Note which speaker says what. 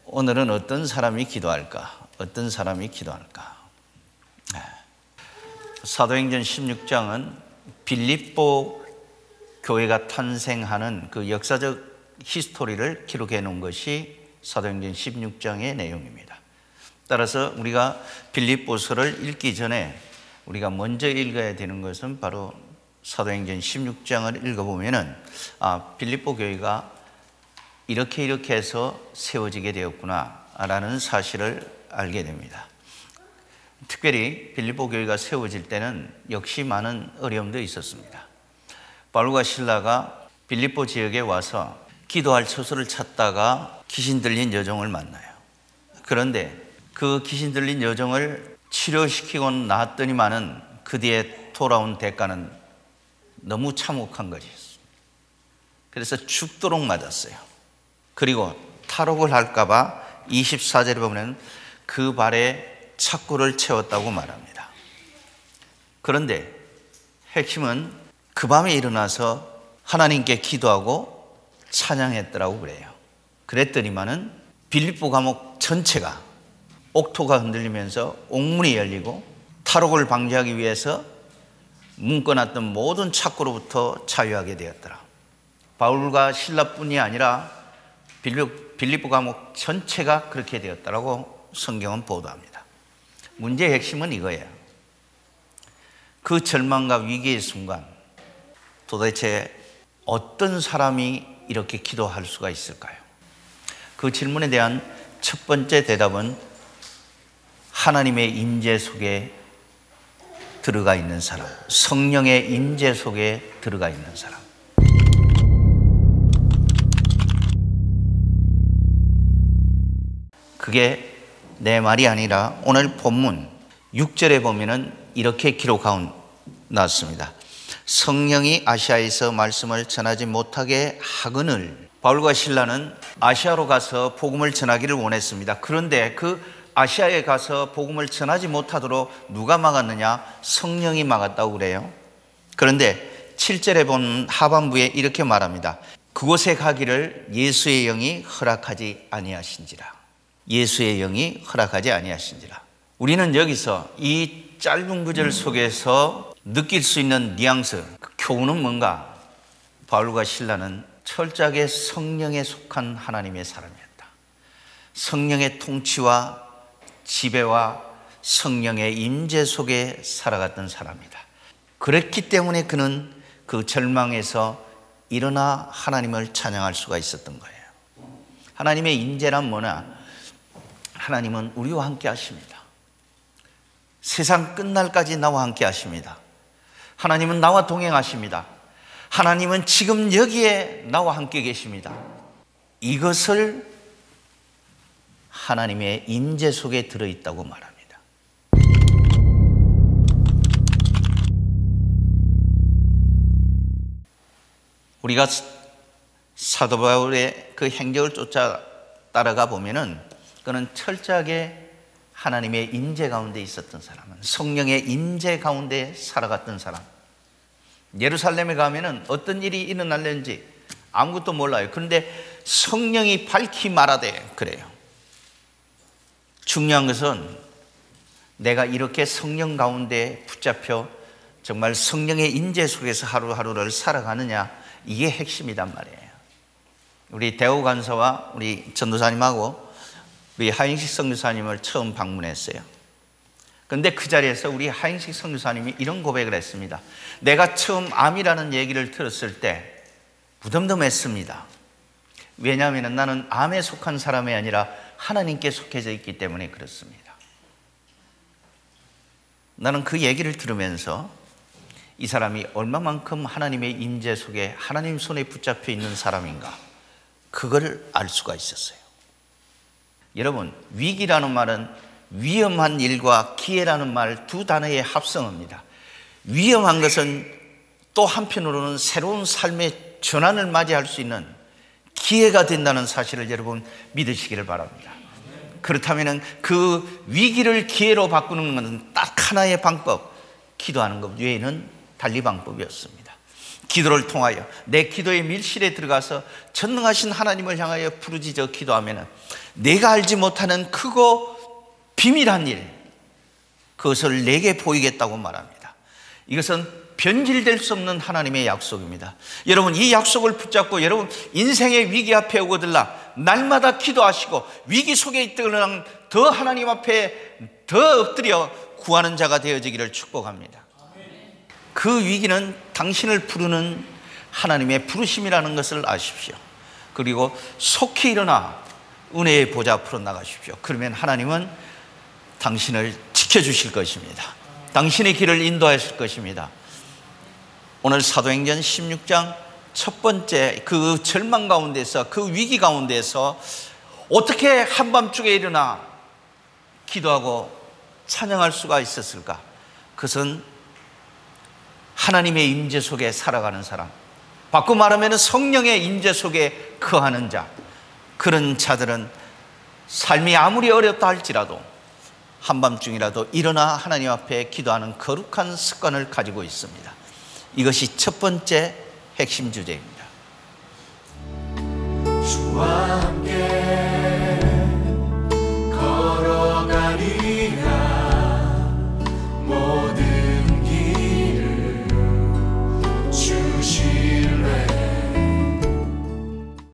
Speaker 1: 오늘은 어떤 사람이 기도할까? 어떤 사람이 기도할까? 사도행전 16장은 빌립보 교회가 탄생하는 그 역사적 히스토리를 기록해 놓은 것이 사도행전 16장의 내용입니다. 따라서 우리가 빌립보서를 읽기 전에 우리가 먼저 읽어야 되는 것은 바로 사도행전 16장을 읽어보면은 빌립보 교회가 이렇게 해서 세워지게 되었구나 라는 사실을 알게 됩니다. 특별히 빌립보 교회가 세워질 때는 역시 많은 어려움도 있었습니다. 바울과 실라가 빌립보 지역에 와서 기도할 처소를 찾다가 귀신 들린 여종을 만나요. 그런데 그 귀신 들린 여종을 치료시키고 나았더니만은 그 뒤에 돌아온 대가는 너무 참혹한 것이었어요. 그래서 죽도록 맞았어요. 그리고 탈옥을 할까봐 24절에 보면 그 발에 착고를 채웠다고 말합니다. 그런데 핵심은 그 밤에 일어나서 하나님께 기도하고 찬양했더라고 그래요. 그랬더니만은 빌립보 감옥 전체가 옥토가 흔들리면서 옥문이 열리고 탈옥을 방지하기 위해서 묶어놨던 모든 착고로부터 자유하게 되었더라. 바울과 실라뿐이 아니라 빌립보 감옥 전체가 그렇게 되었다라고 성경은 보도합니다. 문제의 핵심은 이거예요. 그 절망과 위기의 순간 도대체 어떤 사람이 이렇게 기도할 수가 있을까요? 그 질문에 대한 첫 번째 대답은 하나님의 임재 속에 들어가 있는 사람, 성령의 임재 속에 들어가 있는 사람. 그게 내 말이 아니라 오늘 본문 6절에 보면은 이렇게 기록하고 나왔습니다. 성령이 아시아에서 말씀을 전하지 못하게 하거늘. 바울과 실라는 아시아로 가서 복음을 전하기를 원했습니다. 그런데 그 아시아에 가서 복음을 전하지 못하도록 누가 막았느냐? 성령이 막았다고 그래요. 그런데 7절에 본 하반부에 이렇게 말합니다. 그곳에 가기를 예수의 영이 허락하지 아니하신지라. 예수의 영이 허락하지 아니하신지라. 우리는 여기서 이 짧은 구절 속에서 느낄 수 있는 뉘앙스, 그 교훈은 뭔가? 바울과 실라는 철저하게 성령에 속한 하나님의 사람이었다. 성령의 통치와 지배와 성령의 임재 속에 살아갔던 사람이다. 그랬기 때문에 그는 그 절망에서 일어나 하나님을 찬양할 수가 있었던 거예요. 하나님의 임재란 뭐냐? 하나님은 우리와 함께 하십니다. 세상 끝날까지 나와 함께 하십니다. 하나님은 나와 동행하십니다. 하나님은 지금 여기에 나와 함께 계십니다. 이것을 하나님의 임재 속에 들어있다고 말합니다. 우리가 사도 바울의 그 행적을 따라가 보면은 그는 철저하게 하나님의 임재 가운데 있었던 사람은, 성령의 임재 가운데 살아갔던 사람. 예루살렘에 가면은 어떤 일이 일어날는지 아무것도 몰라요. 그런데 성령이 밝히 말하되 그래요. 중요한 것은 내가 이렇게 성령 가운데 붙잡혀 정말 성령의 임재 속에서 하루하루를 살아가느냐, 이게 핵심이란 말이에요. 우리 대우 간사와 우리 전도사님하고 우리 하인식 선교사님을 처음 방문했어요. 그런데 그 자리에서 우리 하인식 선교사님이 이런 고백을 했습니다. 내가 처음 암이라는 얘기를 들었을 때 무덤덤했습니다. 왜냐하면 나는 암에 속한 사람이 아니라 하나님께 속해져 있기 때문에 그렇습니다. 나는 그 얘기를 들으면서 이 사람이 얼마만큼 하나님의 임재 속에 하나님 손에 붙잡혀 있는 사람인가, 그걸 알 수가 있었어요. 여러분, 위기라는 말은 위험한 일과 기회라는 말 두 단어의 합성어입니다. 위험한 것은 또 한편으로는 새로운 삶의 전환을 맞이할 수 있는 기회가 된다는 사실을 여러분 믿으시기를 바랍니다. 그렇다면 그 위기를 기회로 바꾸는 것은 딱 하나의 방법, 기도하는 것 외에는 달리 방법이 없습니다. 기도를 통하여 내 기도의 밀실에 들어가서 전능하신 하나님을 향하여 부르짖어 기도하면 내가 알지 못하는 크고 비밀한 일, 그것을 내게 보이겠다고 말합니다. 이것은 변질될 수 없는 하나님의 약속입니다. 여러분, 이 약속을 붙잡고 여러분 인생의 위기 앞에 오거들라 날마다 기도하시고 위기 속에 있거나 더 하나님 앞에 더 엎드려 구하는 자가 되어지기를 축복합니다. 그 위기는 당신을 부르는 하나님의 부르심이라는 것을 아십시오. 그리고 속히 일어나 은혜의 보좌 앞으로 나가십시오. 그러면 하나님은 당신을 지켜주실 것입니다. 당신의 길을 인도하실 것입니다. 오늘 사도행전 16장 첫 번째 그 절망 가운데서, 그 위기 가운데서 어떻게 한밤중에 일어나 기도하고 찬양할 수가 있었을까? 그것은 하나님의 임재 속에 살아가는 사람, 바꿔 말하면 성령의 임재 속에 거하는 자, 그런 자들은 삶이 아무리 어렵다 할지라도 한밤중이라도 일어나 하나님 앞에 기도하는 거룩한 습관을 가지고 있습니다. 이것이 첫 번째 핵심 주제입니다. 주와 함께